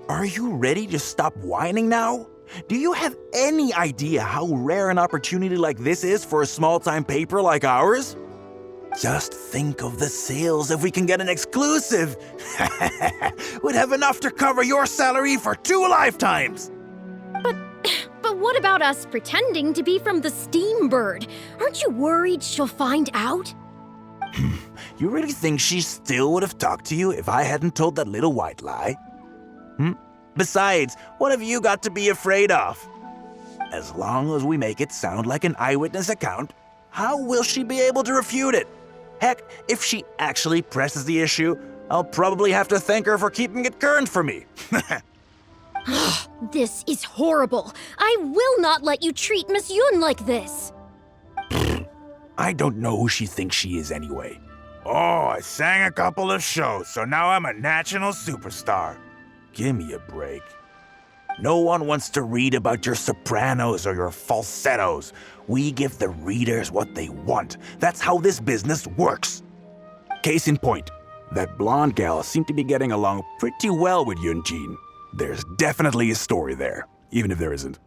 Are you ready to stop whining now? Do you have any idea how rare an opportunity like this is for a small-time paper like ours? Just think of the sales if we can get an exclusive. We'd have enough to cover your salary for 2 lifetimes. But what about us pretending to be from the Steambird? Aren't you worried she'll find out? You really think she still would have talked to you if I hadn't told that little white lie? Besides, what have you got to be afraid of? As long as we make it sound like an eyewitness account, how will she be able to refute it? Heck, if she actually presses the issue, I'll probably have to thank her for keeping it current for me. This is horrible. I will not let you treat Miss Yun like this. I don't know who she thinks she is anyway. Oh, I sang a couple of shows, so now I'm a national superstar. Give me a break. No one wants to read about your sopranos or your falsettos. We give the readers what they want. That's how this business works. Case in point, that blonde gal seemed to be getting along pretty well with Yunjin. There's definitely a story there, even if there isn't.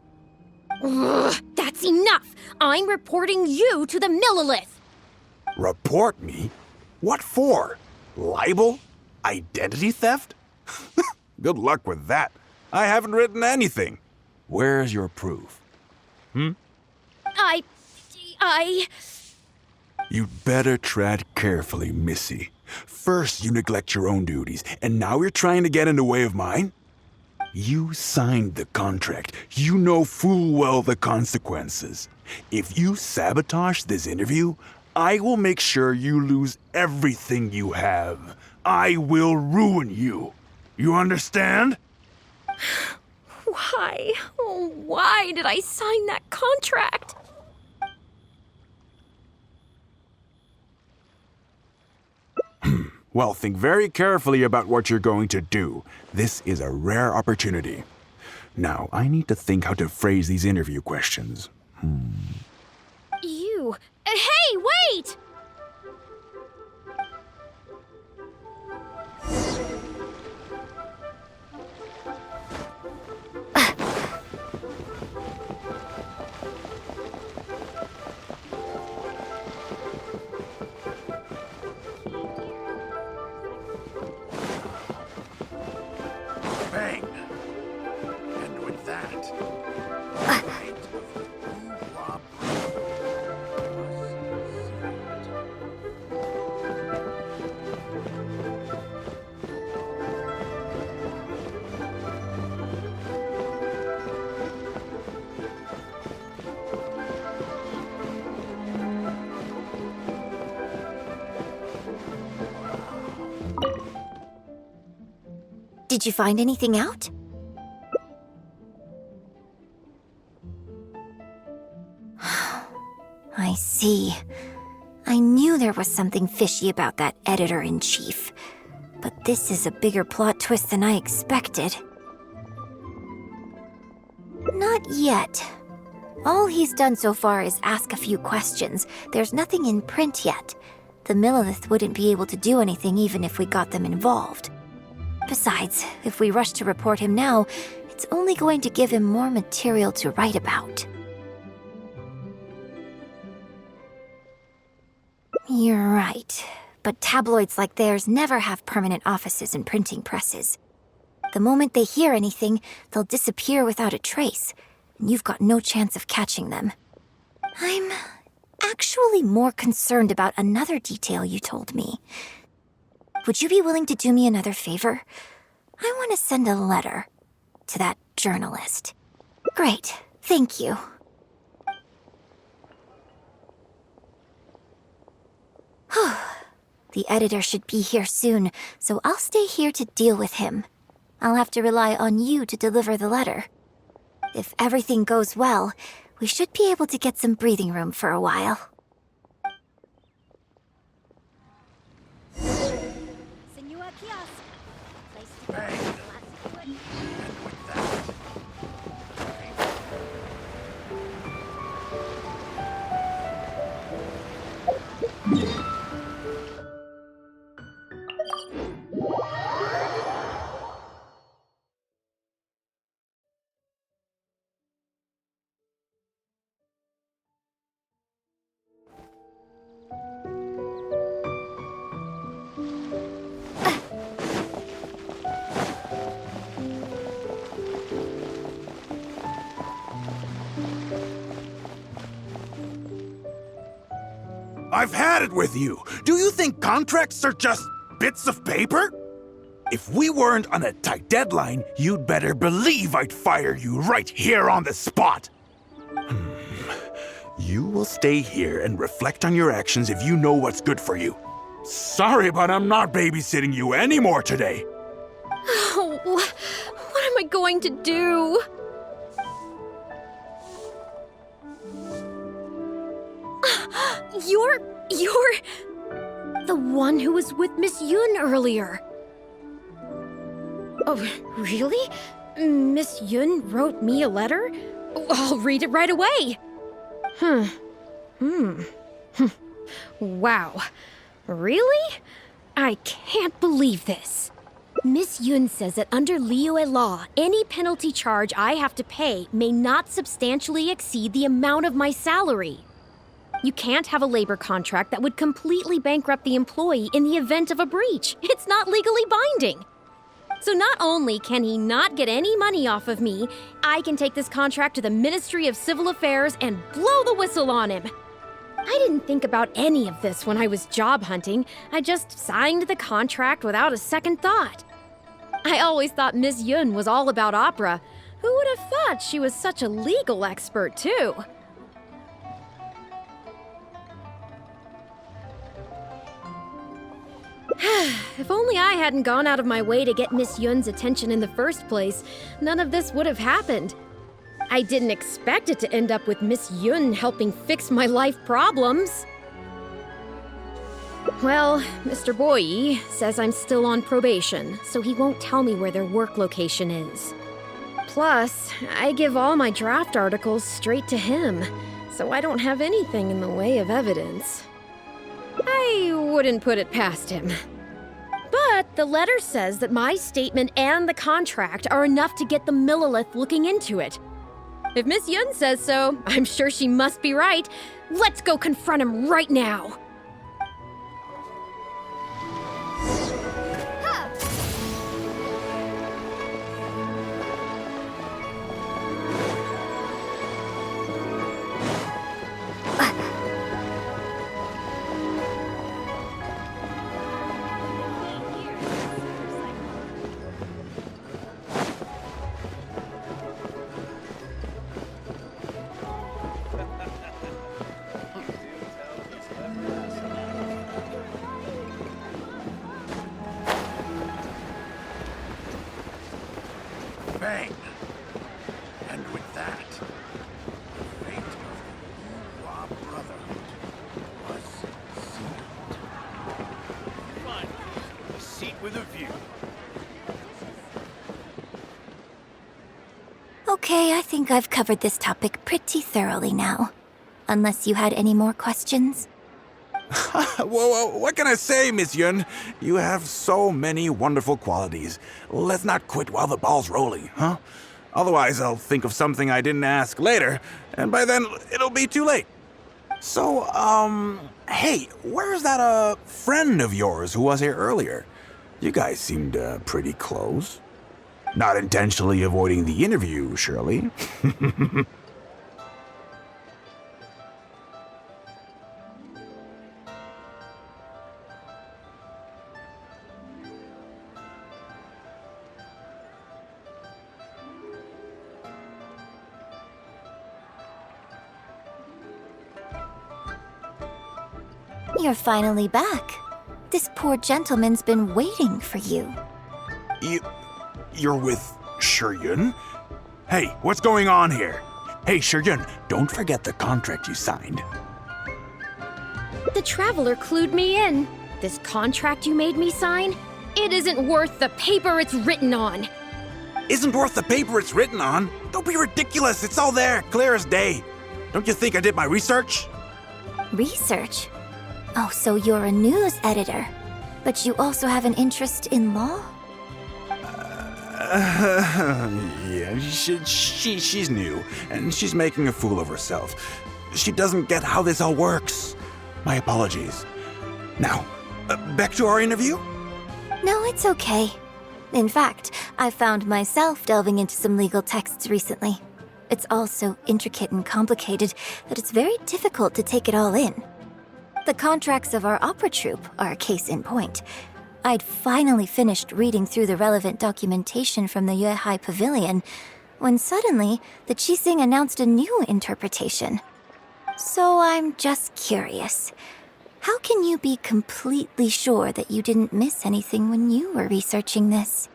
Ugh, that's enough! I'm reporting you to the Millilith! Report me? What for? Libel? Identity theft? Good luck with that. I haven't written anything. Where's your proof? I... You'd better tread carefully, Missy. First you neglect your own duties, and now you're trying to get in the way of mine? You signed the contract. You know full well the consequences. If you sabotage this interview, I will make sure you lose everything you have. I will ruin you. You understand? Why? Oh, why did I sign that contract? Well, think very carefully about what you're going to do. This is a rare opportunity. Now, I need to think how to phrase these interview questions. You... Hey, wait! Bang! And with that... Did you find anything out? I see. I knew there was something fishy about that editor-in-chief. But this is a bigger plot twist than I expected. Not yet. All he's done so far is ask a few questions. There's nothing in print yet. The Millilith wouldn't be able to do anything even if we got them involved. Besides, if we rush to report him now, it's only going to give him more material to write about. You're right, but tabloids like theirs never have permanent offices and printing presses. The moment they hear anything, they'll disappear without a trace, and you've got no chance of catching them. I'm actually more concerned about another detail you told me. Would you be willing to do me another favor? I want to send a letter to that journalist. Great, thank you. The editor should be here soon, so I'll stay here to deal with him. I'll have to rely on you to deliver the letter. If everything goes well, we should be able to get some breathing room for a while. Senua Kiosk. Place to go. I've had it with you. Do you think contracts are just bits of paper? If we weren't on a tight deadline, you'd better believe I'd fire you right here on the spot. You will stay here and reflect on your actions if you know what's good for you. Sorry, but I'm not babysitting you anymore today. Oh, what am I going to do? You're the one who was with Miss Yun earlier. Oh, really? Miss Yun wrote me a letter? I'll read it right away. Wow. Really? I can't believe this. Miss Yun says that under Liyue law, any penalty charge I have to pay may not substantially exceed the amount of my salary. You can't have a labor contract that would completely bankrupt the employee in the event of a breach. It's not legally binding. So not only can he not get any money off of me, I can take this contract to the Ministry of Civil Affairs and blow the whistle on him. I didn't think about any of this when I was job hunting. I just signed the contract without a second thought. I always thought Miss Yun was all about opera. Who would have thought she was such a legal expert, too? If only I hadn't gone out of my way to get Miss Yun's attention in the first place, none of this would have happened. I didn't expect it to end up with Miss Yun helping fix my life problems. Well, Mr. Boyi says I'm still on probation, so he won't tell me where their work location is. Plus, I give all my draft articles straight to him, so I don't have anything in the way of evidence. I wouldn't put it past him. But the letter says that my statement and the contract are enough to get the Millilith looking into it. If Miss Yun says so, I'm sure she must be right. Let's go confront him right now. Bang! And with that, the fate of the Yuhua Brotherhood was sealed. Finally, a seat with a view. Okay, I think I've covered this topic pretty thoroughly now. Unless you had any more questions? Well, what can I say, Miss Yun? You have so many wonderful qualities. Let's not quit while the ball's rolling, huh? Otherwise, I'll think of something I didn't ask later, and by then, it'll be too late. So, hey, where's that, friend of yours who was here earlier? You guys seemed, pretty close. Not intentionally avoiding the interview, surely? You're finally back. This poor gentleman's been waiting for you. You're with Shiryun? Hey, what's going on here? Hey, Shiryun, don't forget the contract you signed. The Traveler clued me in. This contract you made me sign? It isn't worth the paper it's written on. Isn't worth the paper it's written on? Don't be ridiculous. It's all there, clear as day. Don't you think I did my research? Research? Oh, so you're a news editor. But you also have an interest in law? Yeah, she's new, and she's making a fool of herself. She doesn't get how this all works. My apologies. Now, back to our interview? No, it's okay. In fact, I found myself delving into some legal texts recently. It's all so intricate and complicated that it's very difficult to take it all in. The contracts of our opera troupe are a case in point. I'd finally finished reading through the relevant documentation from the Yuehai Pavilion when suddenly the Qixing announced a new interpretation. So I'm just curious. How can you be completely sure that you didn't miss anything when you were researching this?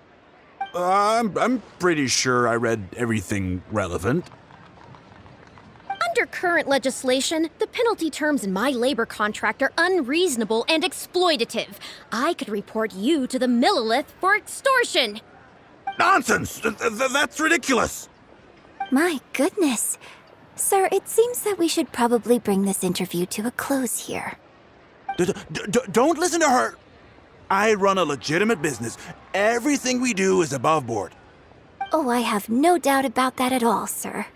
I'm pretty sure I read everything relevant. Under current legislation, the penalty terms in my labor contract are unreasonable and exploitative. I could report you to the Millilith for extortion. Nonsense! That's ridiculous! My goodness. Sir, it seems that we should probably bring this interview to a close here. Don't listen to her! I run a legitimate business. Everything we do is above board. Oh, I have no doubt about that at all, sir.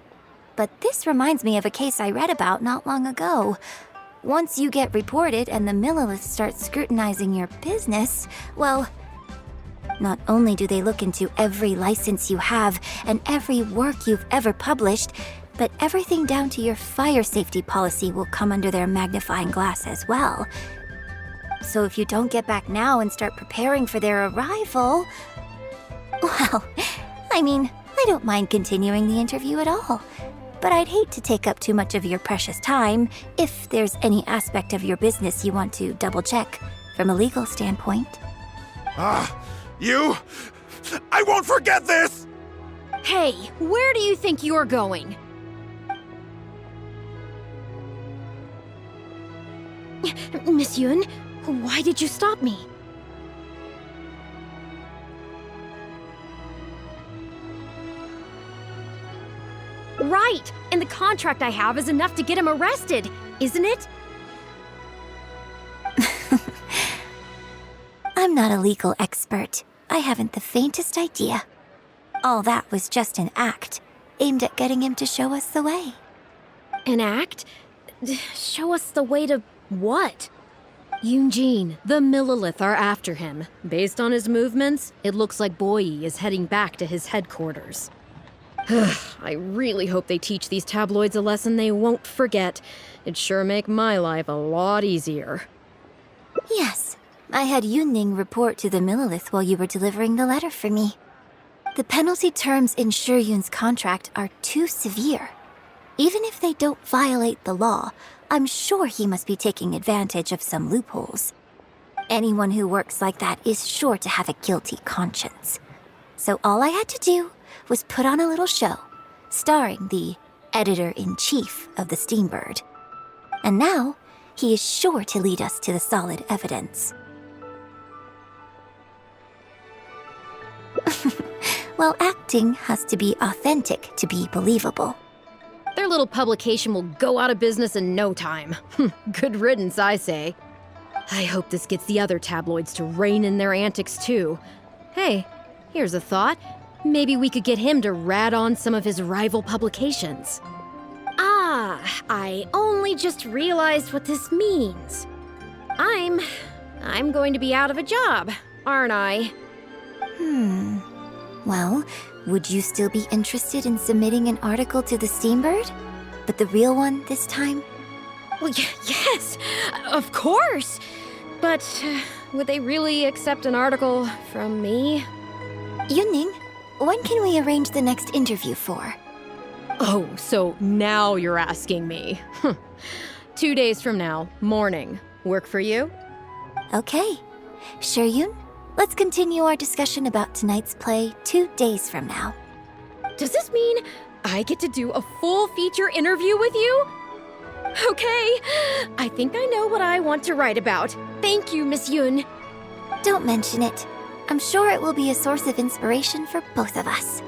But this reminds me of a case I read about not long ago. Once you get reported and the Millilith starts scrutinizing your business, well, not only do they look into every license you have and every work you've ever published, but everything down to your fire safety policy will come under their magnifying glass as well. So if you don't get back now and start preparing for their arrival, well, I mean, I don't mind continuing the interview at all. But I'd hate to take up too much of your precious time if there's any aspect of your business you want to double-check from a legal standpoint. You? I won't forget this! Hey, where do you think you're going? Miss Yun, why did you stop me? Right, and the contract I have is enough to get him arrested, isn't it? I'm not a legal expert. I haven't the faintest idea. All that was just an act, aimed at getting him to show us the way. An act? Show us the way to what? Yoonjin, the Millilith are after him. Based on his movements, it looks like Boyi is heading back to his headquarters. I really hope they teach these tabloids a lesson they won't forget. It'd sure make my life a lot easier. Yes, I had Yunning report to the Millilith while you were delivering the letter for me. The penalty terms in Shiryun's contract are too severe. Even if they don't violate the law, I'm sure he must be taking advantage of some loopholes. Anyone who works like that is sure to have a guilty conscience. So all I had to do was put on a little show, starring the editor-in-chief of the Steambird. And now, he is sure to lead us to the solid evidence. Well, acting has to be authentic to be believable. Their little publication will go out of business in no time. Good riddance, I say. I hope this gets the other tabloids to rein in their antics too. Hey, here's a thought. Maybe we could get him to rat on some of his rival publications. Ah, I only just realized what this means. I'm going to be out of a job, aren't I? Well, would you still be interested in submitting an article to the Steambird? But the real one this time? Well, yes, of course. But would they really accept an article from me? Yunning, when can we arrange the next interview for? Oh, so now you're asking me. 2 days from now, morning. Work for you? Okay. Shuryun, let's continue our discussion about tonight's play 2 days from now. Does this mean I get to do a full feature interview with you? Okay, I think I know what I want to write about. Thank you, Miss Yun. Don't mention it. I'm sure it will be a source of inspiration for both of us.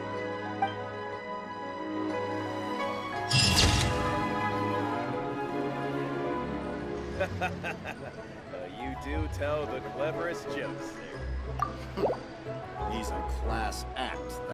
You do tell the cleverest jokes there. He's a class act.